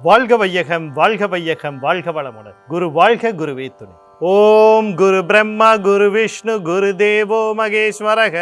வாழ்க வையகம், வாழ்க வையகம், வாழ்க வளமுடன். குரு வாழ்க, குருவே துணை. ஓம் குரு பிரம்மா, குரு விஷ்ணு, குரு தேவோ மகேஸ்வரக,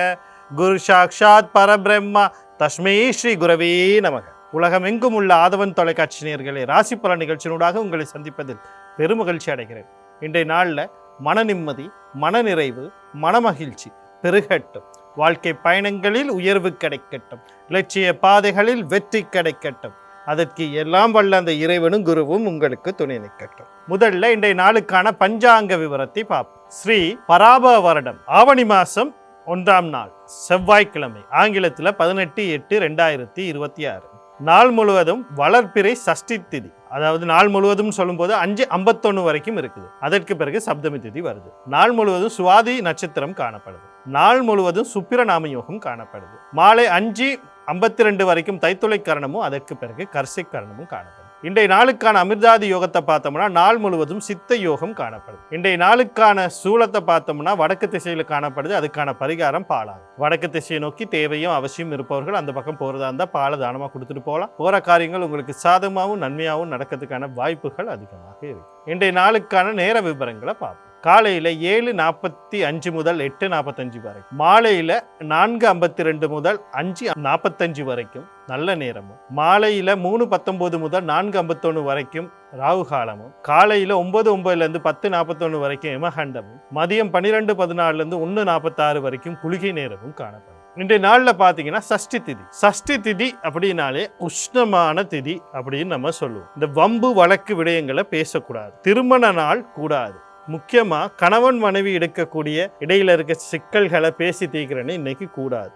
குரு சாக்ஷாத் பரபிரம்மா, தஸ்மை ஸ்ரீ குரவே நமக. உலகம் எங்கும் உள்ள ஆதவன் தொலைக்காட்சி நேயர்களே, ராசி பல நிகழ்ச்சியினூடாக உங்களை சந்திப்பதில் பெருமகிழ்ச்சி அடைகிறேன். இன்றைய நாளில் மன நிம்மதி, மனநிறைவு, மனமகிழ்ச்சி பெருகட்டும். வாழ்க்கை பயணங்களில் உயர்வு கிடைக்கட்டும். இலட்சிய பாதைகளில் வெற்றி கிடைக்கட்டும். அதற்கு எல்லாம் வல்ல அந்த இறைவனும் குருவும் உங்களுக்கு துணை நிற்கட்டும். முதல்ல இன்றைய நாளுக்கான பஞ்சாங்க விவரத்தை பார்ப்போம். ஸ்ரீ பராப வருடம் ஆவணி மாதம் 1ஆம் நாள் செவ்வாய்க்கிழமை, ஆங்கிலத்தில் 18/8/2026. நாள் முழுவதும் வளர்பிறை சஷ்டி திதி, அதாவது நாள் முழுவதும் சொல்லும்போது 5:51 வரைக்கும் இருக்குது. அதற்கு பிறகு சப்தமி திதி வருது. நாள் முழுவதும் சுவாதி நட்சத்திரம் காணப்படுது. நாள் முழுவதும் சுப்பிர நாம யோகம் காணப்படுது. மாலை 5:52 வரைக்கும் தைத்துளை கரணமும் அதற்கு பிறகு கர்சை கரணமும் காணப்படும். இன்றைய நாளுக்கான அமிர்தாதி யோகத்தை பார்த்தோம்னா நாள் முழுவதும் சித்த யோகம் காணப்படுது. இன்றைய நாளுக்கான சூலத்தை பார்த்தோம்னா வடக்கு திசையில் காணப்படுது. அதுக்கான பரிகாரம் பாலாகும். வடக்கு திசையை நோக்கி தேவையும் அவசியம் இருப்பவர்கள் அந்த பக்கம் போகிறதா இருந்தால் பாலை தானமாக கொடுத்துட்டு போகலாம். போகிற காரியங்கள் உங்களுக்கு சாதகமாகவும் நன்மையாகவும் நடக்கிறதுக்கான வாய்ப்புகள் அதிகமாக இருக்கு. இன்றைய நாளுக்கான நேர விவரங்களை பார்ப்போம். காலையில் 7:45 முதல் 8:45 வரைக்கும், மாலையில் 4:52 முதல் 5:45 வரைக்கும் நல்ல நேரமும், மாலையில் 3:19 முதல் 4:51 வரைக்கும் ராகு காலமும், காலையில் 9:09 10:41 வரைக்கும் யமகண்டமும், மதியம் 12:14 1:46 வரைக்கும் குளிகை நேரமும் காணப்படும். இன்றைய நாளில் பார்த்தீங்கன்னா சஷ்டி திதி. சஷ்டி திதி அப்படின்னாலே உஷ்ணமான திதி அப்படின்னு நம்ம சொல்லுவோம். இந்த வம்பு வழக்கு விடயங்களை பேசக்கூடாது. திருமண நாள் கூடாது. முக்கியமாக கணவன் மனைவி எடுக்கக்கூடிய இடையில இருக்க சிக்கல்களை பேசி தீர்க்கிறேன்னு இன்னைக்கு கூடாது.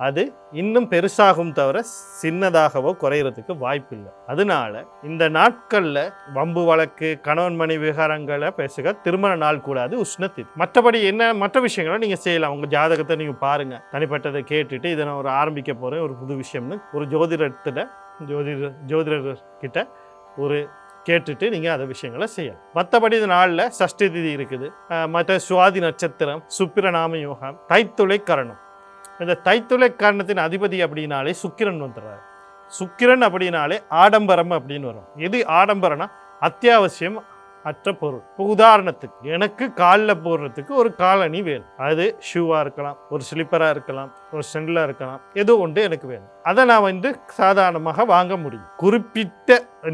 அது இன்னும் பெருசாகும் தவிர சின்னதாகவோ குறையிறதுக்கு வாய்ப்பு இல்லை. அதனால இந்த நாட்களில் வம்பு வழக்கு கணவன் மனைவி விவகாரங்களை பேசுக. திருமண நாள் கூடாது, உஷ்ணத்திதி. மற்றபடி என்ன மற்ற விஷயங்களை நீங்கள் செய்யலாம். உங்கள் ஜாதகத்தை நீங்கள் பாருங்கள், தனிப்பட்டதை கேட்டுட்டு இதை நான் ஆரம்பிக்க போகிறேன் ஒரு புது விஷயம்னு ஒரு ஜோதிடர்கிட்ட ஒரு கேட்டுட்டு நீங்கள் அதை விஷயங்களை செய்யலாம். மற்றபடி இந்த நாளில் சஷ்டி திதி இருக்குது. மற்ற சுவாதி நட்சத்திரம், சுப்பிர நாம யோகம், தைத்துளை கரணம். இந்த தைத்துளை கரணத்தின் அதிபதி அப்படின்னாலே சுக்கிரன் வந்துடுறாரு. சுக்கிரன் அப்படின்னாலே ஆடம்பரம் அப்படின்னு வரும். எது ஆடம்பரம்னா அத்தியாவசியம் அற்ற பொருள். இப்போ உதாரணத்துக்கு எனக்கு காலில் போடுறதுக்கு ஒரு காலணி வேணும். அது ஷூவாக இருக்கலாம், ஒரு ஸ்லிப்பராக இருக்கலாம், ஒரு செண்டலாக இருக்கலாம், ஏதோ ஒன்று எனக்கு வேணும். அதை நான் சாதாரணமாக வாங்க முடியும். குறிப்பிட்ட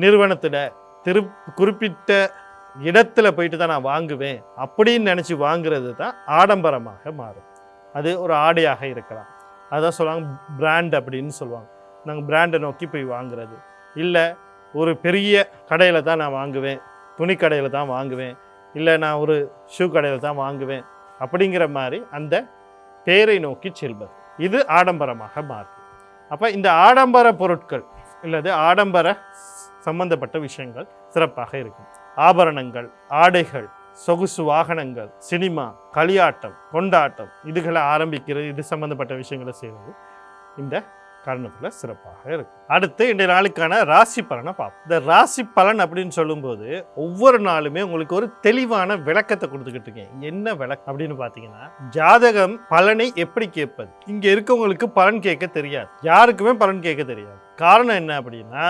நிறுவனத்தில் குறிப்பிட்ட இடத்துல போயிட்டு தான் நான் வாங்குவேன் அப்படின்னு நினச்சி வாங்குறது தான் ஆடம்பரமாக மாறும். அது ஒரு ஆடையாக இருக்கலாம். அதான் சொல்லுவாங்க பிராண்ட் அப்படின்னு சொல்லுவாங்க. நாங்கள் பிராண்டை நோக்கி போய் வாங்குறது இல்லை. ஒரு பெரிய கடையில் தான் நான் வாங்குவேன், துணி கடையில் தான் வாங்குவேன், இல்லை நான் ஒரு ஷூ கடையில் தான் வாங்குவேன் அப்படிங்கிற மாதிரி அந்த பேரை நோக்கி செல்வது, இது ஆடம்பரமாக மாறும். அப்போ இந்த ஆடம்பர பொருட்கள் இல்லது ஆடம்பர சம்பந்தப்பட்ட விஷயங்கள் சிறப்பாக இருக்கும். ஆபரணங்கள், ஆடைகள், சொகுசு வாகனங்கள், சினிமா, களியாட்டம், கொண்டாட்டம், இதுகளை ஆரம்பிக்கிறது, இது சம்பந்தப்பட்ட விஷயங்களை செய்வது இந்த காரணத்தில் சிறப்பாக இருக்கும். அடுத்து இன்றைய நாளுக்கான ராசி பலனை பார்ப்போம். இந்த ராசி பலன் அப்படின்னு சொல்லும்போது ஒவ்வொரு நாளுமே உங்களுக்கு ஒரு தெளிவான விளக்கத்தை கொடுத்துக்கிட்டு இருக்கேன். என்ன விளக்கம் அப்படின்னு பார்த்தீங்கன்னா, ஜாதகம் பலனை எப்படி கேட்பது. இங்கே இருக்கவங்களுக்கு பலன் கேட்க தெரியாது, யாருக்குமே பலன் கேட்க தெரியாது. காரணம் என்ன அப்படின்னா,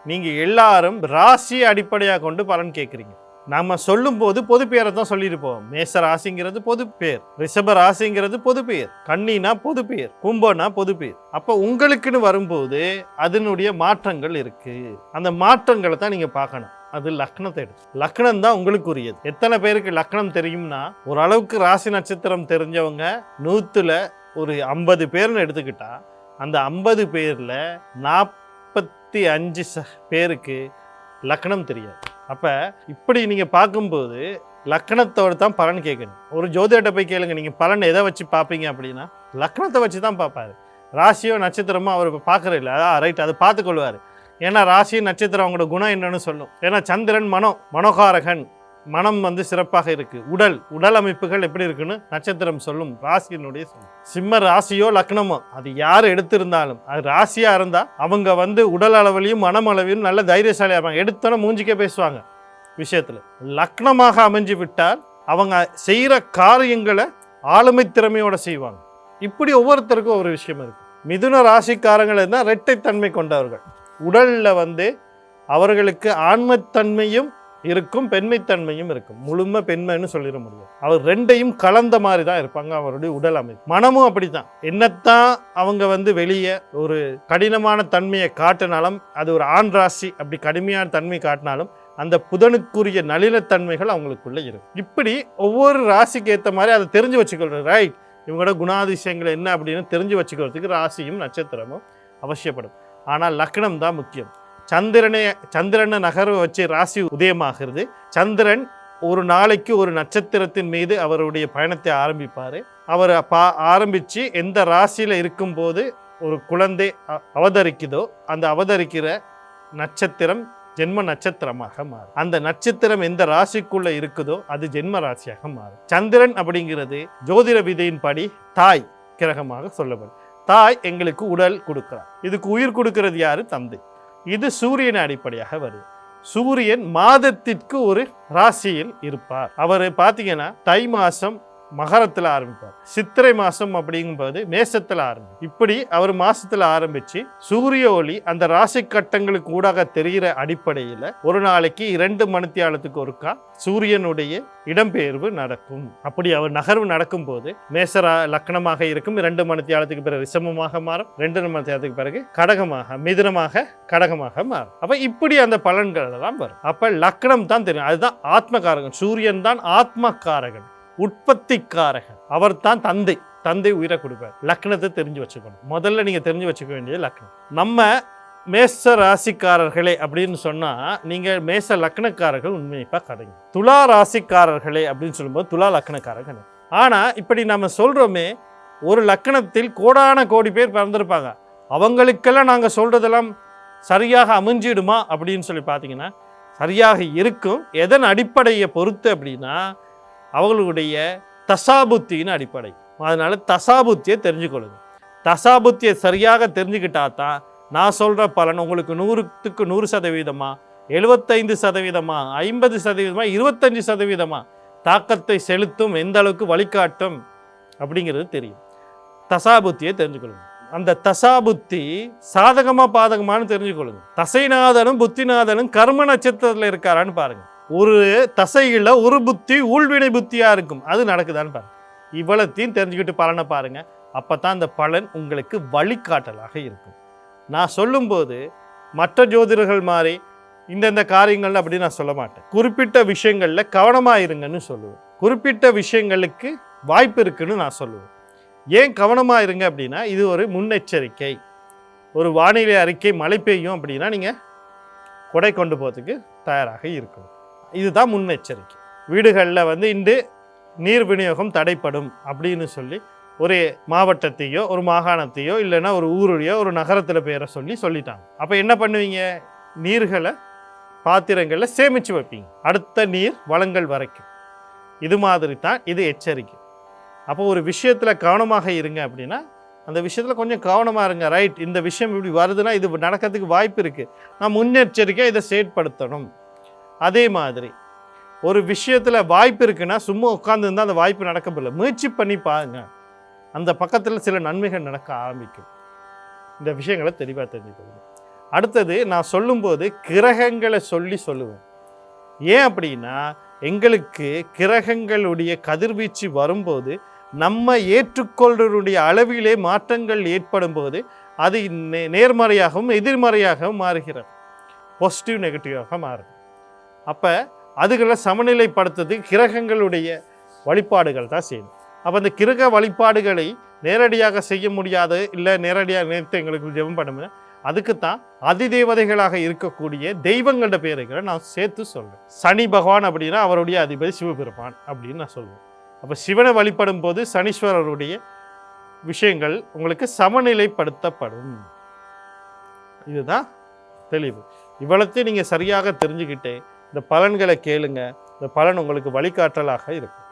நீங்கள் எல்லாரும் ராசியை அடிப்படையாக கொண்டு பலன் கேட்குறீங்க. நம்ம சொல்லும் போது பொது பேரை தான் சொல்லியிருப்போம். மேச ராசிங்கிறது பொது பேர், ரிஷப ராசிங்கிறது பொது பேர், கன்னினா பொது பேர், கும்பனா பொது பேர். அப்போ உங்களுக்குன்னு வரும்போது அதனுடைய மாற்றங்கள் இருக்கு. அந்த மாற்றங்களை தான் நீங்கள் பார்க்கணும். அது லக்னத்தை எடுத்து, லக்னம் தான் உங்களுக்கு உரியது. எத்தனை பேருக்கு லக்னம் தெரியும்னா, ஓரளவுக்கு ராசி நட்சத்திரம் தெரிஞ்சவங்க 100ல் ஒரு 50 பேர்னு எடுத்துக்கிட்டா, அந்த 50 பேரில் 45 பேருக்கு லக்னம் தெரியாது. அப்போ இப்படி நீங்கள் பார்க்கும்போது லக்னத்தோடு தான் பலன் கேட்கணும். ஒரு ஜோதிடத்தை போய் கேளுங்க, நீங்கள் பலன் எதை வச்சு பார்ப்பீங்க அப்படின்னா லக்னத்தை வச்சு தான் பார்ப்பாரு. ராசியோ நட்சத்திரமோ அவர் பார்க்குறது இல்லை. அதான் ரைட், அதை பார்த்துக்கொள்வார். ஏன்னா ராசி நட்சத்திரம் அவங்களோட குணம் என்னன்னு சொல்லும். ஏன்னா சந்திரன் மனோகாரகன், மனம் சிறப்பாக இருக்கு. உடல் அமைப்புகள் எப்படி இருக்குன்னு நட்சத்திரம் சொல்லும், ராசியினுடைய சொல்லும். சிம்ம ராசியோ லக்னமோ அது யார் எடுத்திருந்தாலும், அது ராசியா இருந்தா அவங்க உடல் அளவிலையும் மனம் அளவிலும் நல்ல தைரியசாலியா இருப்பாங்க. எடுத்தோன்னே மூஞ்சிக்கே பேசுவாங்க விஷயத்துல. லக்னமாக அமைஞ்சு விட்டால் அவங்க செய்யற காரியங்களை ஆளுமை திறமையோட செய்வாங்க. இப்படி ஒவ்வொருத்தருக்கும் ஒவ்வொரு விஷயம் இருக்கு. மிதுன ராசிக்காரங்கள் இருந்தால் இரட்டைத்தன்மை கொண்டவர்கள். உடல்ல அவர்களுக்கு ஆண்மைத்தன்மையும் இருக்கும், பெண்மைத்தன்மையும் இருக்கும். முழுமை பெண்மைன்னு சொல்லிட முடியும். அவர் ரெண்டையும் கலந்த மாதிரி தான் இருப்பாங்க அவருடைய உடல் அமைப்பு. மனமும் அப்படித்தான். என்னத்தான் அவங்க வெளியே ஒரு கடினமான தன்மையை காட்டினாலும், அது ஒரு ஆண் ராசி அப்படி கடுமையான தன்மை காட்டினாலும் அந்த புதனுக்குரிய நளினத்தன்மைகள் அவங்களுக்குள்ள இருக்கும். இப்படி ஒவ்வொரு ராசிக்கு ஏற்ற மாதிரி அதை தெரிஞ்சு வச்சுக்கொள்றது. ரைட், இவங்களோட குணாதிசயங்கள் என்ன அப்படின்னு தெரிஞ்சு வச்சுக்கிறதுக்கு ராசியும் நட்சத்திரமும் அவசியப்படும். ஆனால் லக்னம் தான் முக்கியம். சந்திரனை நகர வச்சு ராசி உதயமாகிறது. சந்திரன் ஒரு நாளைக்கு ஒரு நட்சத்திரத்தின் மீது அவருடைய பயணத்தை ஆரம்பிப்பார். அவர் ஆரம்பித்து எந்த ராசியில் இருக்கும்போது ஒரு குழந்தை அவதரிக்குதோ அந்த அவதரிக்கிற நட்சத்திரம் ஜென்ம நட்சத்திரமாக மாறும். அந்த நட்சத்திரம் எந்த ராசிக்குள்ள இருக்குதோ அது ஜென்ம ராசியாக மாறும். சந்திரன் அப்படிங்கிறது ஜோதிட விதியின்படி தாய் கிரகமாக சொல்லப்படும். தாய் எங்களுக்கு உடல் கொடுக்கிறார். இதுக்கு உயிர் கொடுக்கிறது யாரு? தந்தை. இது சூரியன் அடிப்படையாக வருது. சூரியன் மாதத்திற்கு ஒரு ராசியில் இருப்பார். அவர் பார்த்தீங்கன்னா தை மாசம் மகரத்தில் ஆரம்பிப்பார். சித்திரை மாசம் அப்படிங்கும்போது மேசத்தில் ஆரம்பிப்பார். இப்படி அவர் மாசத்தில் ஆரம்பிச்சு சூரிய ஒளி அந்த ராசி கட்டங்களுக்கு ஊடாக தெரிகிற அடிப்படையில் ஒரு நாளைக்கு 2 மணித்தியாலத்துக்கு ஒருக்கா சூரியனுடைய இடம்பெயர்வு நடக்கும். அப்படி அவர் நகர்வு நடக்கும் போது மேச லக்னமாக இருக்கும். 2 மணித்தியாலத்துக்கு பிறகு ரிஷமமாக மாறும். 2 மணித்தியாலத்துக்கு பிறகு கடகமாக, மிதுனமாக, கடகமாக மாறும். அப்ப இப்படி அந்த பலன்கள் எல்லாம் வரும். அப்ப லக்னம் தான் தெரியும். அதுதான் ஆத்மகாரகன். சூரியன் தான் ஆத்மகாரகன், உற்பத்திக்காரகன். அவர் தான் தந்தை உயிரை கொடுப்பார். லக்னத்தை தெரிஞ்சு வச்சுக்கணும். முதல்ல நீங்க தெரிஞ்சு வச்சுக்க வேண்டியது லக்னம். நம்ம மேச ராசிக்காரர்களே அப்படின்னு சொன்னா நீங்க மேச லக்னக்காரர்கள் உண்மைப்பா கிடைக்கும். துலா ராசிக்காரர்களே அப்படின்னு சொல்லும்போது துலா லக்னக்காரர்கள். ஆனா இப்படி நம்ம சொல்றோமே, ஒரு லக்னத்தில் கோடான கோடி பேர் பிறந்திருப்பாங்க. அவங்களுக்கெல்லாம் நாங்க சொல்றதெல்லாம் சரியாக அமைஞ்சிடுமா அப்படின்னு சொல்லி பார்த்தீங்கன்னா சரியாக இருக்கும். எதன் அடிப்படையை பொறுத்து அப்படின்னா அவங்களுடைய தசாபுத்தியின் அடிப்படை. அதனால தசாபுத்தியை தெரிஞ்சுக்கொள்ளுங்க. தசாபுத்தியை சரியாக தெரிஞ்சுக்கிட்டா தான் நான் சொல்கிற பலன் உங்களுக்கு 100க்கு 100%, 75%, 50%, 25% தாக்கத்தை செலுத்தும், எந்த அளவுக்கு வழிகாட்டும் அப்படிங்கிறது தெரியும். தசாபுத்தியை தெரிஞ்சுக்கொள்ளுங்க. அந்த தசாபுத்தி சாதகமா பாதகமானு தெரிஞ்சுக்கொள்ளுங்க. தசைநாதனும் புத்திநாதனும் கர்ம நட்சத்திரத்தில் இருக்காரான்னு பாருங்க. ஒரு தசையில் ஒரு புத்தி ஊழ்வினை புத்தியா இருக்கும், அது நடக்குதான்னு பாருங்க. இவ்வளத்தையும் தெரிஞ்சுக்கிட்டு பலனை பாருங்க. அப்பதான் அந்த பலன் உங்களுக்கு வழிகாட்டலாக இருக்கும். நான் சொல்லும்போது மற்ற ஜோதிடர்கள் மாதிரி இந்தந்த காரியங்கள் அப்படி நான் சொல்ல மாட்டேன். குறிப்பிட்ட விஷயங்கள்ல கவனமா இருங்கன்னு சொல்லுவேன். குறிப்பிட்ட விஷயங்களுக்கு வாய்ப்பு இருக்குன்னு நான் சொல்லுவேன். ஏன் கவனமா இருங்க அப்படின்னா இது ஒரு முன்னெச்சரிக்கை. ஒரு வானிலை அறிக்கை மழை பெய்யும் அப்படின்னா நீங்க கொடை கொண்டு போகிறதுக்கு தயாராக இருக்கணும். இதுதான் முன்னெச்சரிக்கை. வீடுகளில் இன்று நீர் விநியோகம் தடைப்படும் அப்படின்னு சொல்லி ஒரு மாவட்டத்தையோ ஒரு மாகாணத்தையோ இல்லைன்னா ஒரு ஊருடையோ ஒரு நகரத்தில் பேரை சொல்லிட்டாங்க. அப்போ என்ன பண்ணுவீங்க? நீர்களை பாத்திரங்களில் சேமித்து வைப்பீங்க, அடுத்த நீர் வளங்கள் வரைக்கும். இது மாதிரி தான் இது எச்சரிக்கை. அப்போ ஒரு விஷயத்தில் கவனமாக இருங்க அப்படின்னா அந்த விஷயத்தில் கொஞ்சம் கவனமாக இருங்க. ரைட், இந்த விஷயம் இப்படி வருதுன்னா இது நடக்கிறதுக்கு வாய்ப்பு இருக்குது, நான் முன்னெச்சரிக்கையாக இதை செயற்படுத்தணும். அதே மாதிரி ஒரு விஷயத்தில் வாய்ப்பு இருக்குன்னா சும்மா உட்காந்துருந்தால் அந்த வாய்ப்பு நடக்கப்படல, முயற்சி பண்ணி பாருங்க, அந்த பக்கத்தில் சில நன்மைகள் நடக்க ஆரம்பிக்கும். இந்த விஷயங்களை தெளிவாக தெரிஞ்சுக்கணும். அடுத்தது நான் சொல்லும்போது கிரகங்களை சொல்லுவேன். ஏன் அப்படின்னா எங்களுக்கு கிரகங்களுடைய கதிர்வீச்சு வரும்போது நம்ம ஏற்றுக்கொள்றதுடைய அளவிலே மாற்றங்கள் ஏற்படும் போது அது நேர்மறையாகவும் எதிர்மறையாகவும் மாறுகிறது, பாசிட்டிவ் நெகட்டிவாக மாறுது. அப்போ அதுகளை சமநிலைப்படுத்துறது கிரகங்களுடைய வழிபாடுகள் தான் செய்யணும். அப்போ அந்த கிரக வழிபாடுகளை நேரடியாக செய்ய முடியாது, இல்லை நேரடியாக நேரத்தை எங்களுக்கு ஜெபம் பண்ணுவேன். அதுக்கு தான் அதிதேவதைகளாக இருக்கக்கூடிய தெய்வங்களோட பேரைகளை நான் சேர்த்து சொல்வேன். சனி பகவான் அப்படின்னா அவருடைய அதிபதி சிவபெருமான் அப்படின்னு நான் சொல்லுவேன். அப்போ சிவனை வழிபடும் போது சனீஸ்வரருடைய விஷயங்கள் உங்களுக்கு சமநிலைப்படுத்தப்படும். இதுதான் தெளிவு. இவ்வளத்தையும் நீங்கள் சரியாக தெரிஞ்சுக்கிட்டு இந்த பலன்களை கேளுங்க. இந்த பலன் உங்களுக்கு வழிகாட்டலாக இருக்கும்.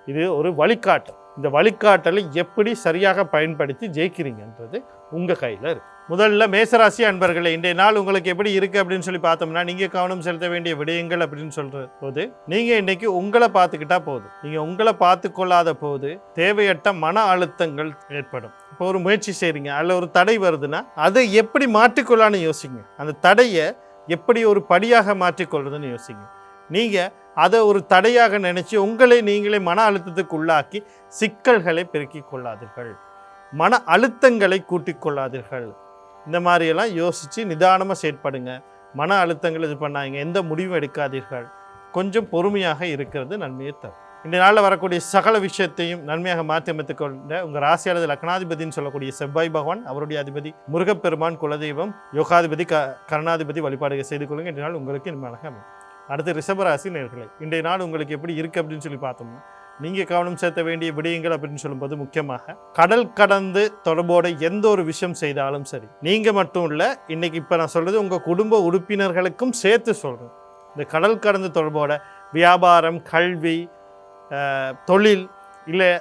இது ஒரு வழிகாட்டல். இந்த வழிகாட்டலை எப்படி சரியாக பயன்படுத்தி ஜெயிக்கிறீங்கன்றது உங்கள் கையில் இருக்குது. முதல்ல மேசராசி அன்பர்களே, இன்றைய நாள் உங்களுக்கு எப்படி இருக்குது அப்படின்னு சொல்லி பார்த்தோம்னா நீங்கள் கவனம் செலுத்த வேண்டிய விடயங்கள் அப்படின்னு சொல்கிற போது நீங்கள் இன்றைக்கி உங்களை பார்த்துக்கிட்டா போதும். நீங்கள் உங்களை பார்த்து கொள்ளாத போது தேவையற்ற மன அழுத்தங்கள் ஏற்படும். இப்போ ஒரு முயற்சி செய்கிறீங்க, அதில் ஒரு தடை வருதுன்னா அதை எப்படி மாற்றிக்கொள்ளான்னு யோசிங்க. அந்த தடையை எப்படி ஒரு படியாக மாற்றிக்கொள்றதுன்னு யோசிங்க. நீங்கள் அதை ஒரு தடையாக நினச்சி உங்களை நீங்களே மன அழுத்தத்துக்கு உள்ளாக்கி சிக்கல்களை பெருக்கிக் கொள்ளாதீர்கள், மன அழுத்தங்களை கூட்டிக் கொள்ளாதீர்கள். இந்த மாதிரியெல்லாம் யோசித்து நிதானமாக செயற்படுங்க. மன அழுத்தங்கள் இது பண்ணாங்க, எந்த முடிவும் எடுக்காதீர்கள். கொஞ்சம் பொறுமையாக இருக்கிறது நன்மையை தரும். இந்த நாளில் வரக்கூடிய சகல விஷயத்தையும் நன்மையாக மாற்றி அமைத்துக் கொண்ட உங்கள் ராசியாளர் லக்னாதிபதினு சொல்லக்கூடிய செவ்வாய் பகவான், அவருடைய அதிபதி முருகப்பெருமான், குலதெய்வம், யோகாதிபதி, கருணாதிபதி வழிபாடுகளை செய்து கொள்ளுங்க. இன்றைய நாள் உங்களுக்கு இனிமையாக அமையும். அடுத்து ரிஷபராசி நேயர்களே, இன்றைய நாள் உங்களுக்கு எப்படி இருக்குது அப்படின்னு சொல்லி பார்த்தோம்னா, நீங்கள் கவனம் செலுத்த வேண்டிய விடயங்கள் அப்படின்னு சொல்லும்போது முக்கியமாக கடல் கடந்து தொடர்போட எந்த ஒரு விஷயம் செய்தாலும் சரி, நீங்கள் மட்டும் இல்லை, இன்றைக்கி இப்போ நான் சொல்கிறது உங்கள் குடும்ப உறுப்பினர்களுக்கும் சேர்த்து சொல்கிறேன். இந்த கடல் கடந்து தொடர்போட வியாபாரம், கல்வி, தொழில் இல்லை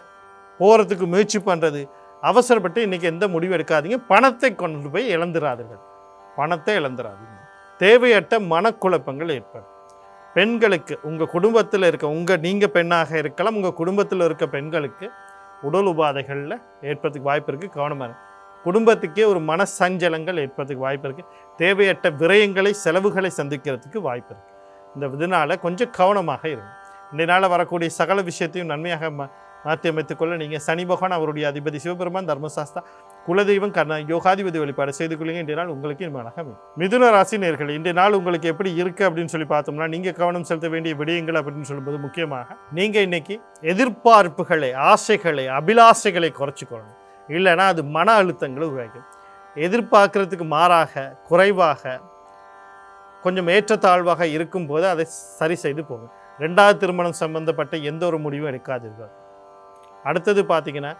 போகிறதுக்கு முயற்சி பண்ணுறது, அவசரப்பட்டு இன்றைக்கி எந்த முடிவு எடுக்காதீங்க. பணத்தை கொண்டு போய் இழந்துடாதீர்கள், பணத்தை இழந்துடாதீங்க. தேவையற்ற மனக்குழப்பங்கள் ஏற்படும். பெண்களுக்கு உங்கள் குடும்பத்தில் இருக்க நீங்கள் பெண்ணாக இருக்கலாம், உங்கள் குடும்பத்தில் இருக்க பெண்களுக்கு உடல் உபாதைகளில் ஏற்படுறதுக்கு வாய்ப்பு இருக்குது. கவனமாக இருக்கு. குடும்பத்துக்கே ஒரு மனசஞ்சலங்கள் ஏற்படுறதுக்கு வாய்ப்பு இருக்குது. தேவையற்ற விரயங்களை, செலவுகளை சந்திக்கிறதுக்கு வாய்ப்பு இருக்குது. இந்த இதனால் கொஞ்சம் கவனமாக இருங்க. இன்றைய நாளில் வரக்கூடிய சகல விஷயத்தையும் நன்மையாக மாற்றி அமைத்துக்கொள்ள நீங்கள் சனி பகவான், அவருடைய அதிபதி சிவபெருமான், தர்மசாஸ்திரா, குலதெய்வம், யோகாதிபதி வழிபாடு செய்து கொள்ளுங்க. இன்றைய நாள் உங்களுக்கு இனிமையாக அமையும். மிதுன ராசி நேயர்களே, இன்றைய நாள் உங்களுக்கு எப்படி இருக்குது அப்படின்னு சொல்லி பார்த்தோம்னா, நீங்கள் கவனம் செலுத்த வேண்டிய விடயங்கள் அப்படின்னு சொல்லும்போது முக்கியமாக நீங்கள் இன்றைக்கி எதிர்பார்ப்புகளை, ஆசைகளை, அபிலாசைகளை குறைச்சிக்கொள்ளணும். இல்லைன்னா அது மன அழுத்தங்களை உருவாக்கும். எதிர்பார்க்கறதுக்கு மாறாக, குறைவாக, கொஞ்சம் ஏற்றத்தாழ்வாக இருக்கும்போது அதை சரி செய்து போகும். 2வது திருமணம் சம்பந்தப்பட்ட எந்த ஒரு முடிவும் எடுக்காதீர்கள். அடுத்தது பார்த்தீங்கன்னா,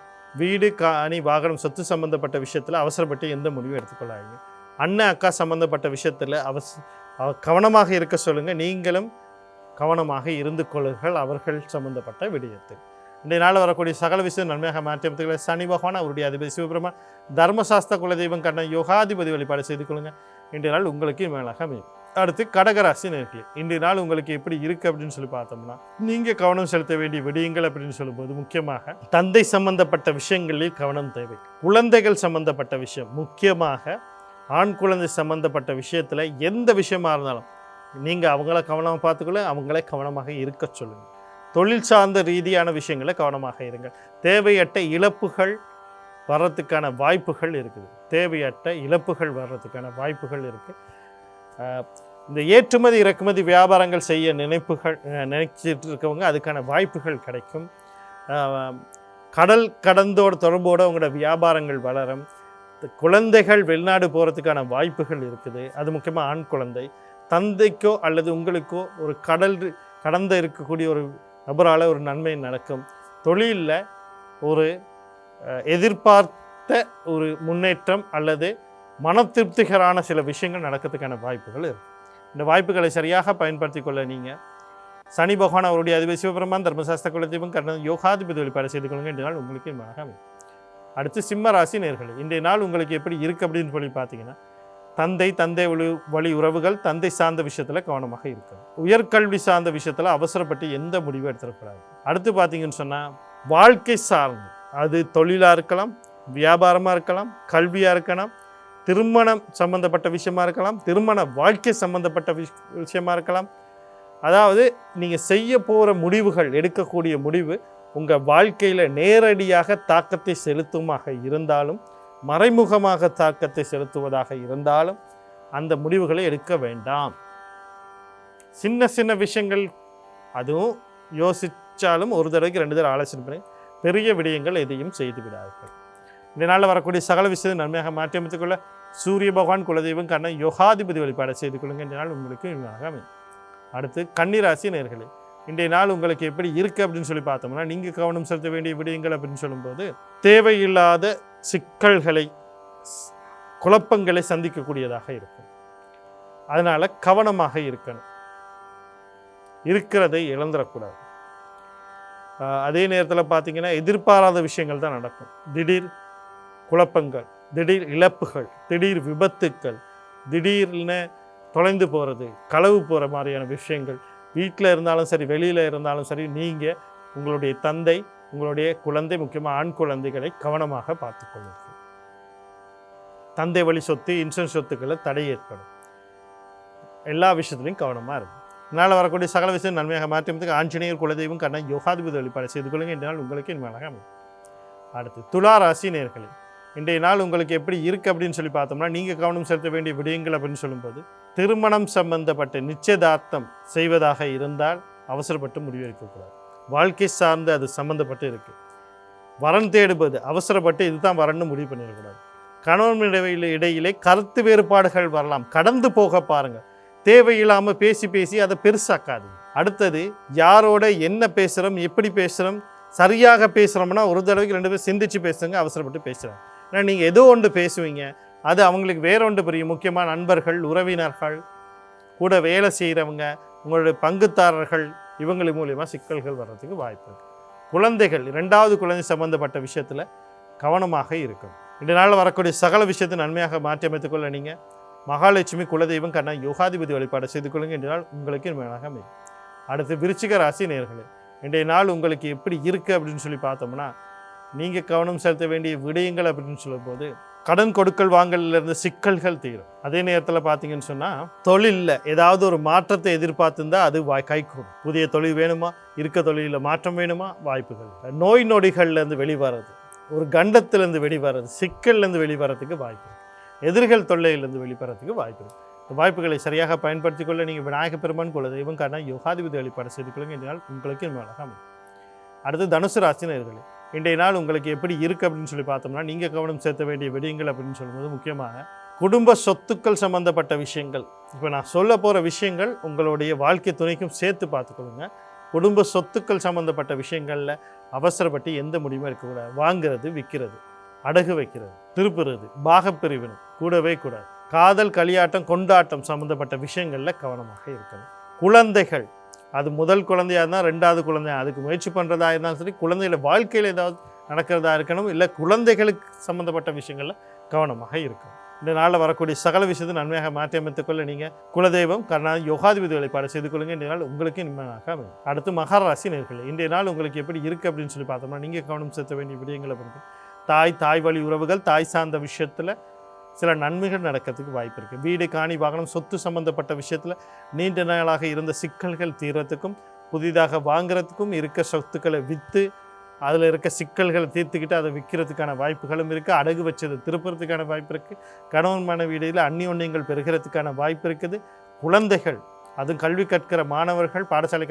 வீடு, காணி, வாகனம், சொத்து சம்மந்தப்பட்ட விஷயத்தில் அவசரப்பட்டு எந்த முடிவும் எடுத்துக்கொள்ளாதீங்க. அண்ணன் அக்கா சம்மந்தப்பட்ட விஷயத்தில் கவனமாக இருக்க சொல்லுங்கள். நீங்களும் கவனமாக இருந்து கொள்ளுங்கள் அவர்கள் சம்மந்தப்பட்ட விடயத்தில். இன்றைய நாள் வரக்கூடிய சகல விஷயம் நன்மையாக மாற்றி சனி பகவான், அவருடைய அதிபதி சிவபெருமான், தர்மசாஸ்திர குலதெய்வம், யோகாதிபதி வழிபாடு செய்து கொள்ளுங்கள். இன்றைய நாள் உங்களுக்கு மேலாக அமையும். அடுத்து கடகராசி நேயர்களே, இன்றைய நாள் உங்களுக்கு எப்படி இருக்குது அப்படின்னு சொல்லி பார்த்தோம்னா, நீங்கள் கவனம் செலுத்த வேண்டிய விடயங்கள் அப்படின்னு சொல்லும்போது முக்கியமாக தந்தை சம்பந்தப்பட்ட விஷயங்களில் கவனம் தேவை. குழந்தைகள் சம்பந்தப்பட்ட விஷயம், முக்கியமாக ஆண் குழந்தை சம்பந்தப்பட்ட விஷயத்தில் எந்த விஷயமா இருந்தாலும் நீங்கள் அவங்கள கவனமாக பார்த்துக்கொள்ள, அவங்கள கவனமாக இருக்க சொல்லுங்கள். தொழில் சார்ந்த ரீதியான விஷயங்களை கவனமாக இருங்கள். தேவையற்ற இழப்புகள் வர்றதுக்கான வாய்ப்புகள் இருக்குது. தேவையற்ற இழப்புகள் வர்றதுக்கான வாய்ப்புகள் இருக்குது. இந்த ஏற்றுமதி இறக்குமதி வியாபாரங்கள் செய்ய நினைச்சிட்டு இருக்கவங்க அதுக்கான வாய்ப்புகள் கிடைக்கும். கடல் கடந்தோட தொடர்போடு அவங்களோட வியாபாரங்கள் வளரும். குழந்தைகள் வெளிநாடு போகிறதுக்கான வாய்ப்புகள் இருக்குது. அது முக்கியமாக ஆண் குழந்தை. தந்தைக்கோ அல்லது உங்களுக்கோ ஒரு கடந்த இருக்கக்கூடிய ஒரு நபரால் ஒரு நன்மை நடக்கும். தொழிலில் ஒரு எதிர்பார்த்த ஒரு முன்னேற்றம் அல்லது மன திருப்திகரான சில விஷயங்கள் நடக்கிறதுக்கான வாய்ப்புகள் இருக்குது. இந்த வாய்ப்புகளை சரியாக பயன்படுத்தி கொள்ள நீங்கள் சனி பகவான், அவருடைய அதிபதி சிவபெருமான், தர்மசாஸ்திர குலதெய்வம், யோகாதிபதி வழிபாடு செய்து கொள்ளுங்க. இன்றைய நாள் உங்களுக்கு மனதாக அமையும். அடுத்து சிம்ம ராசி நேயர்களே, இன்றைய நாள் உங்களுக்கு எப்படி இருக்குது அப்படின்னு சொல்லி பார்த்தீங்கன்னா, தந்தை வழி உறவுகள், தந்தை சார்ந்த விஷயத்தில் கவனமாக இருக்குது. உயர்கல்வி சார்ந்த விஷயத்தில் அவசரப்பட்டு எந்த முடிவும் எடுத்துடக்கூடாது. அடுத்து பார்த்தீங்கன்னு சொன்னால், வாழ்க்கை சார்ந்து, அது தொழிலாக இருக்கலாம், வியாபாரமாக இருக்கலாம், கல்வியாக இருக்கலாம், திருமணம் சம்பந்தப்பட்ட விஷயமா இருக்கலாம், திருமண வாழ்க்கை சம்பந்தப்பட்ட விஷயமா இருக்கலாம். அதாவது நீங்கள் செய்ய போகிற முடிவுகள், எடுக்கக்கூடிய முடிவு உங்கள் வாழ்க்கையில் நேரடியாக தாக்கத்தை செலுத்துமாக இருந்தாலும், மறைமுகமாக தாக்கத்தை செலுத்துவதாக இருந்தாலும் அந்த முடிவுகளை எடுக்க வேண்டாம். சின்ன சின்ன விஷயங்கள் அதுவும் யோசித்தாலும் ஒரு தடவைக்கு 2 தடவை ஆலோசனை பண்ணி பெரிய விடயங்கள் எதையும் செய்து விடார்கள். இந்த நாளில் வரக்கூடிய சகல விஷயத்தை நன்மையாக மாற்றி அமைத்துக்கொள்ள சூரிய பகவான், குலதெய்வம், யோகாதிபதி வழிபாடு செய்து கொள்ளுங்க. இந்த நாள் உங்களுக்கு அமையும். அடுத்து கன்னிராசி நேயர்களே, இன்றைய நாள் உங்களுக்கு எப்படி இருக்குது அப்படின்னு சொல்லி பார்த்தோம்னா, நீங்கள் கவனம் செலுத்த வேண்டிய விடயங்கள் அப்படின்னு சொல்லும்போது தேவையில்லாத சிக்கல்களை, குழப்பங்களை சந்திக்கக்கூடியதாக இருக்கும். அதனால் கவனமாக இருக்கணும். இருக்கிறதை இழந்துடக்கூடாது. அதே நேரத்தில் பார்த்தீங்கன்னா, எதிர்பாராத விஷயங்கள் தான் நடக்கும். திடீர் குழப்பங்கள், திடீர் இழப்புகள், திடீர் விபத்துக்கள், திடீர்னு தொலைந்து போகிறது, களவு போகிற மாதிரியான விஷயங்கள் வீட்டில் இருந்தாலும் சரி, வெளியில் இருந்தாலும் சரி, நீங்கள் உங்களுடைய தந்தை, உங்களுடைய குழந்தை, முக்கியமாக ஆண் குழந்தைகளை கவனமாக பார்த்துக்கொள்ளுங்கள். தந்தை வழி சொத்து, இன்சூரன்ஸ் சொத்துக்களை தடை ஏற்படும். எல்லா விஷயத்துலையும் கவனமாக இருக்கும். இதனால் வரக்கூடிய சகல விஷயம் நன்மையாக மாற்றியதுக்கு ஆஞ்சநேயர் குலதெய்வம் கண்ணன் யோகாதிபதி வழிபாடு செய்து கொள்ளுங்க. இன்றைய நாள் உங்களுக்கு இனிமையாக அமையும். அடுத்து துலா ராசி நேயர்களே, இன்றைய நாள் உங்களுக்கு எப்படி இருக்குது அப்படின்னு சொல்லி பார்த்தோம்னா, நீங்கள் கவனம் செலுத்த வேண்டிய விடயங்கள் அப்படின்னு சொல்லும்போது, திருமணம் சம்பந்தப்பட்ட நிச்சயதார்த்தம் செய்வதாக இருந்தால் அவசரப்பட்டு முடிவெடுக்கக்கூடாது. வாழ்க்கை சார்ந்து அது சம்மந்தப்பட்டு இருக்குது. வரன் தேடுவது அவசரப்பட்டு இதுதான் வரன்னு முடிவு பண்ணிடக்கூடாது. கணவன் இடையிலே கருத்து வேறுபாடுகள் வரலாம், கடந்து போக பாருங்கள். தேவையில்லாமல் பேசி அதை பெருசாக்காது. அடுத்தது யாரோட என்ன பேசுகிறோம், எப்படி பேசுகிறோம், சரியாக பேசுகிறோம்னா ஒரு தடவைக்கு 2 பேர் சிந்திச்சு பேசுங்க, அவசரப்பட்டு பேசுகிறாங்க. ஏன்னா நீங்கள் ஏதோ ஒன்று பேசுவீங்க, அது அவங்களுக்கு வேற ஒன்று புரியும். முக்கியமாக நண்பர்கள், உறவினர்கள், கூட வேலை செய்கிறவங்க, உங்களுடைய பங்குதாரர்கள், இவங்கள் மூலியமாக சிக்கல்கள் வர்றதுக்கு வாய்ப்பு இருக்குது. குழந்தைகள், 2வது குழந்தை சம்பந்தப்பட்ட விஷயத்தில் கவனமாக இருக்கும். இந்த நாளில் வரக்கூடிய சகல விஷயத்தை நன்மையாக மாற்றி அமைத்துக்கொள்ள நீங்கள் மகாலட்சுமி குலதெய்வம் கண்ணன் யோகாதிபதி வழிபாடு செய்து கொள்ளுங்க. இன்றைய நாள் உங்களுக்கு இனிமையாக அமையும். அடுத்து விருச்சிக ராசி நேயர்களே, இன்றைய நாள் உங்களுக்கு எப்படி இருக்குது அப்படின்னு சொல்லி பார்த்தோம்னா, நீங்கள் கவனம் செலுத்த வேண்டிய விடயங்கள் அப்படின்னு சொல்லும்போது, கடன் கொடுக்கல் வாங்கலிருந்து சிக்கல்கள் தீரும். அதே நேரத்தில் பார்த்தீங்கன்னு சொன்னால், தொழிலில் ஏதாவது ஒரு மாற்றத்தை எதிர்பார்த்துருந்தா அது கைகூடும். புதிய தொழில் வேணுமா, இருக்க தொழிலில் மாற்றம் வேணுமா, வாய்ப்புகள். நோய் நொடிகள்லேருந்து வெளிவரது, ஒரு கண்டத்திலேருந்து வெளிவரது, சிக்கல்லேருந்து வெளிவரத்துக்கு வாய்ப்பு. எதிர்கள் தொல்லையிலிருந்து வெளிவரத்துக்கு வாய்ப்பு. இந்த வாய்ப்புகளை சரியாக பயன்படுத்தி கொள்ள நீங்கள் விநாயக பெருமான் குலதெய்வம் கண்ணன் யோகாதிபதி வழிபாடு செய்து கொள்ளுங்க. இன்றைய நாள் உங்களுக்கு இனிமையாக அமையும். அடுத்து தனுசு ராசி நேயர்களே, இன்றைய நாள் உங்களுக்கு எப்படி இருக்குது அப்படின்னு சொல்லி பார்த்தோம்னா, நீங்கள் கவனம் செலுத்த வேண்டிய விடயங்கள் அப்படின்னு சொல்லும்போது, முக்கியமாக குடும்ப சொத்துக்கள் சம்மந்தப்பட்ட விஷயங்கள். இப்போ நான் சொல்ல போகிற விஷயங்கள் உங்களுடைய வாழ்க்கை துணைக்கும் சேர்த்து பார்த்துக்கொள்ளுங்க. குடும்ப சொத்துக்கள் சம்மந்தப்பட்ட விஷயங்களில் அவசரப்பட்டு எந்த முடிவும் இருக்கக்கூடாது. வாங்கிறது, விற்கிறது, அடகு வைக்கிறது, திருப்புறது, பாகப்பிரிவினை கூடவே கூடாது. காதல், களியாட்டம், கொண்டாட்டம் சம்மந்தப்பட்ட விஷயங்களில் கவனமாக இருக்கணும். குழந்தைகள், அது முதல் குழந்தையாக இருந்தால் 2வது குழந்தையாக அதுக்கு முயற்சி பண்ணுறதா இருந்தாலும் சரி, குழந்தைகள வாழ்க்கையில் ஏதாவது நடக்கிறதா இருக்கணும், இல்லை குழந்தைகளுக்கு சம்மந்தப்பட்ட விஷயங்களில் கவனமாக இருக்கணும். இந்த நாளில் வரக்கூடிய சகல விஷயத்தை நன்மையாக மாற்றி அமைத்துக்கொள்ள நீங்கள் குலதெய்வம் கர்நாடக யோகாதிபதி வழிபாடு செய்து கொள்ளுங்க. இன்றைய நாள் உங்களுக்கு இனிமையாக அமையும். அடுத்து மகர ராசி நேயர்களே, இன்றைய நாள் உங்களுக்கு எப்படி இருக்குது அப்படின்னு சொல்லி பார்த்தோம்னா, நீங்கள் கவனம் செலுத்த வேண்டிய விடயங்களை அப்படின்னு தாய் வழி உறவுகள், தாய் சார்ந்த விஷயத்தில் சில நன்மைகள் நடக்கிறதுக்கு வாய்ப்பு இருக்குது. வீடு, காணி, வாகனம், சொத்து சம்மந்தப்பட்ட விஷயத்தில் நீண்ட நாளாக இருந்த சிக்கல்கள் தீர்றதுக்கும், புதிதாக வாங்குறதுக்கும், இருக்க சொத்துக்களை விற்று அதில் இருக்க சிக்கல்களை தீர்த்துக்கிட்டு அதை விற்கிறதுக்கான வாய்ப்புகளும் இருக்குது. அடகு வச்சதை திருப்புறதுக்கான வாய்ப்பு இருக்குது. கணவன் மனைவி இடையில் அந்நியோன்யங்கள் பெறுகிறதுக்கான வாய்ப்பு இருக்குது. குழந்தைகள், அதுவும் கல்வி கற்கிற மாணவர்கள், பாடசாலை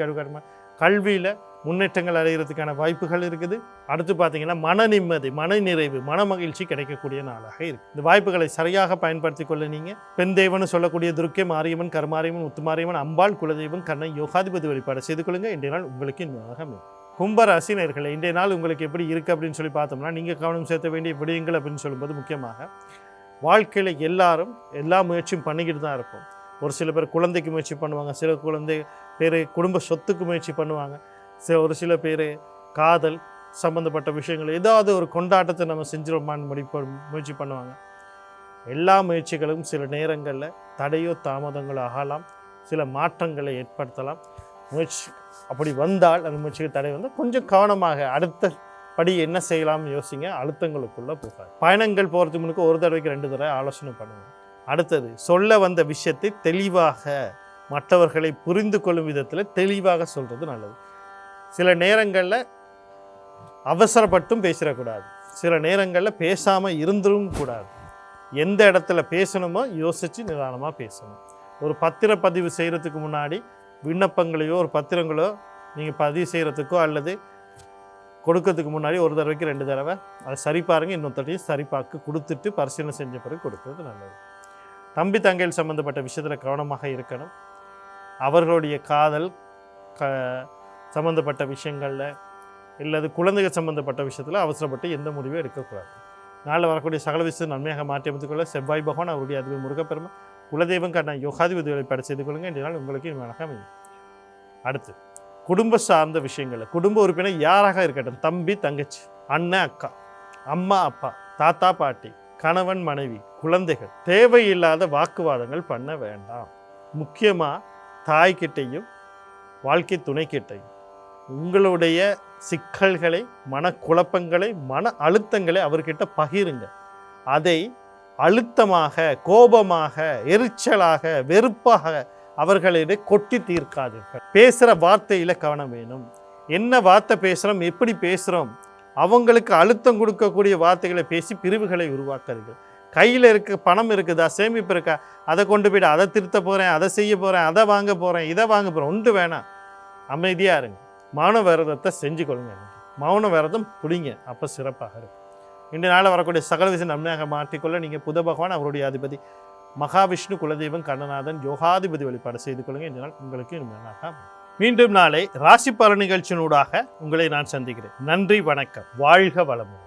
கல்வியில் முன்னேற்றங்கள் அடைகிறதுக்கான வாய்ப்புகள் இருக்குது. அடுத்து பார்த்தீங்கன்னா மன நிம்மதி, மன நிறைவு, மன மகிழ்ச்சி கிடைக்கக்கூடிய நாளாக இருக்குது. இந்த வாய்ப்புகளை சரியாக பயன்படுத்தி கொள்ள நீங்கள் பெண் தெய்வம்னு சொல்லக்கூடிய துர்க்கை, மாரியம்மன், கருமாரியம்மன், முத்துமாரியம்மன், அம்பாள் குலதெய்வம் கண்ணன் யோகாதிபதி வழிபாடு செய்து கொள்ளுங்க. இன்றைய நாள் உங்களுக்கு இனிமையாக அமையும். கும்பராசி நேயர்களே, இன்றைய நாள் உங்களுக்கு எப்படி இருக்குது அப்படின்னு சொல்லி பார்த்தோம்னா, நீங்கள் கவனம் செலுத்த வேண்டிய விடயங்கள் அப்படின்னு சொல்லும்போது, முக்கியமாக வாழ்க்கையில் எல்லாரும் எல்லா முயற்சியும் பண்ணிக்கிட்டு தான் இருப்போம். ஒரு சில பேர் குழந்தைக்கு முயற்சி பண்ணுவாங்க, சில குழந்தை பேர் குடும்ப சொத்துக்கு முயற்சி பண்ணுவாங்க, ஒரு சில பேர் காதல் சம்மந்தப்பட்ட விஷயங்கள் ஏதாவது ஒரு கொண்டாட்டத்தை நம்ம செஞ்சிருமான்னு முயற்சி பண்ணுவாங்க. எல்லா முயற்சிகளும் சில நேரங்களில் தடையோ தாமதங்களோ ஆகலாம், சில மாற்றங்களை ஏற்படுத்தலாம். முயற்சி அப்படி வந்தால் அந்த முயற்சிக்கு தடை வந்தால் கொஞ்சம் கவனமாக அடுத்த படி என்ன செய்யலாம்னு யோசிங்க. அழுத்தங்களுக்குள்ளே போகாது. பயணங்கள் போகிறதுக்கு முன்னுக்கு ஒரு தடவைக்கு 2 தடவை ஆலோசனை பண்ணுவோம். அடுத்தது சொல்ல வந்த விஷயத்தை தெளிவாக மற்றவர்களை புரிந்து கொள்ளும் விதத்தில் தெளிவாக சொல்கிறது நல்லது. சில நேரங்களில் அவசரப்பட்டும் பேசிடக்கூடாது, சில நேரங்களில் பேசாமல் இருந்தும் கூடாது. எந்த இடத்துல பேசணுமோ யோசித்து நிதானமாக பேசணும். ஒரு பத்திரப்பதிவு செய்கிறதுக்கு முன்னாடி விண்ணப்பங்களையோ ஒரு பத்திரங்களோ நீங்கள் பதிவு செய்கிறதுக்கோ அல்லது கொடுக்கறதுக்கு முன்னாடி ஒரு தடவைக்கு 2 தடவை அதை சரி பாருங்கள். இன்னொருத்தையும் சரிபார்க்க கொடுத்துட்டு பரிசீலனை செஞ்ச பிறகு கொடுக்கறது நல்லது. தம்பி தங்கைகள் சம்மந்தப்பட்ட விஷயத்தில் கவனமாக இருக்கணும். அவர்களுடைய காதல் சம்மந்தப்பட்ட விஷயங்களில் இல்லது குழந்தைகள் சம்மந்தப்பட்ட விஷயத்தில் அவசரப்பட்டு எந்த முடிவும் எடுக்கக்கூடாது. நாளில் வரக்கூடிய சகல விஷயத்தை நன்மையாக மாற்றி அமைத்துக்கொள்ள செவ்வாய் பகவான் அவருடைய அதிபதி முருகப்பெருமை குலதெய்வம் கண்ணன் யோகாதிபதி வழிபாடு செய்து கொள்ளுங்க. இன்றைய நாள் உங்களுக்கு இனிமையாக அமையும். அடுத்து குடும்ப சார்ந்த விஷயங்களில் குடும்ப உறுப்பினர் யாராக இருக்கட்டும், தம்பி தங்கச்சி, அண்ணன் அக்கா, அம்மா அப்பா, தாத்தா பாட்டி, கணவன் மனைவி, குழந்தைகள், தேவையில்லாத வாக்குவாதங்கள் பண்ண வேண்டாம். முக்கியமாக தாய்கிட்டையும் வாழ்க்கை துணைக்கிட்டையும் உங்களுடைய சிக்கல்களை, மனக்குழப்பங்களை, மன அழுத்தங்களை அவர்கிட்ட பகிருங்க. அதை அழுத்தமாக, கோபமாக, எரிச்சலாக, வெறுப்பாக அவர்களிடையே கொட்டி தீர்க்காதீர்கள். பேசுகிற வார்த்தையில் கவனம் வேணும். என்ன வார்த்தை பேசுகிறோம், எப்படி பேசுகிறோம், அவங்களுக்கு அழுத்தம் கொடுக்கக்கூடிய வார்த்தைகளை பேசி பிரிவுகளை உருவாக்காதீர்கள். கையில் இருக்க பணம் இருக்குதா, சேமிப்பு இருக்கா, அதை கொண்டு போய்ட்டு அதை திருத்த போகிறேன், அதை செய்ய போகிறேன், அதை வாங்க போகிறேன், இதை வாங்க போகிறேன், ஒன்று வேணாம். அமைதியாக இருங்க. மௌன விரதத்தை செஞ்சு கொள்ளுங்க. மௌன விரதம் பிடிங்க, அப்போ சிறப்பாக இருக்கும். இன்று நாளில் வரக்கூடிய சகல விஷயம் நன்மையாக மாற்றிக்கொள்ள நீங்கள் புத பகவான் அவருடைய அதிபதி மகாவிஷ்ணு குலதெய்வம் கண்ணநாதன் யோகாதிபதி வழிபாடு செய்து கொள்ளுங்கள். இந்த நாள் உங்களுக்கு இனிமையாக. மீண்டும் நாளை ராசி பலன் நிகழ்ச்சியினூடாக உங்களை நான் சந்திக்கிறேன். நன்றி, வணக்கம், வாழ்க வளமுடன்.